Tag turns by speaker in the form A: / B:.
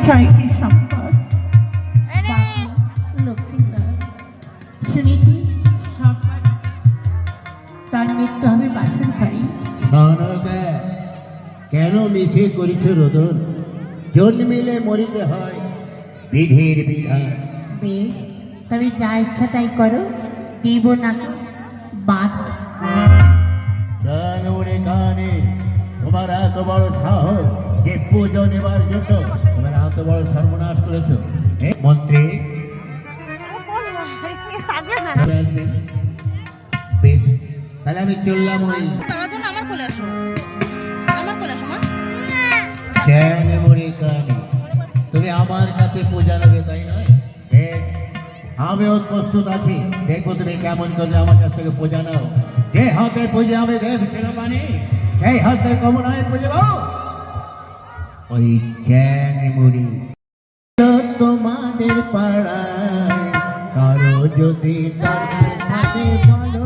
A: ছয়টি সম্পদ লক্ষ্মীন্দর শুনেছি সম্পদ তার মৃত্যু হবে বাসন ঘরে।
B: কেন মিছে করিছ রোদন? জন্মিলে মরিতে হয়, বিধির বিধান।
A: বেশ, তবে যা ইচ্ছা তাই করো, দিব না বাদ।
B: কানে তোমার এত বড় সাহস যে পুজো নেবার জন্য তোমার এত বড় সর্বনাশ করেছ। মন্ত্রী বেশ, তাহলে আমি চললাম। ওই তুমি আমার কাছে পূজা নেবে তাই নয়? বেশ, আমিও প্রস্তুত আছি। দেখবো তুমি কেমন করে আমার কাছ থেকে পূজা নাও। যে হাতে পুজো হবে দেব সেনাবাহিনী, সেই হাতে কমনায় পুজো। ওই চ্যাংড়ি মুড়ি তোমাদের পাড়ায় কারো যদি থাকে বলো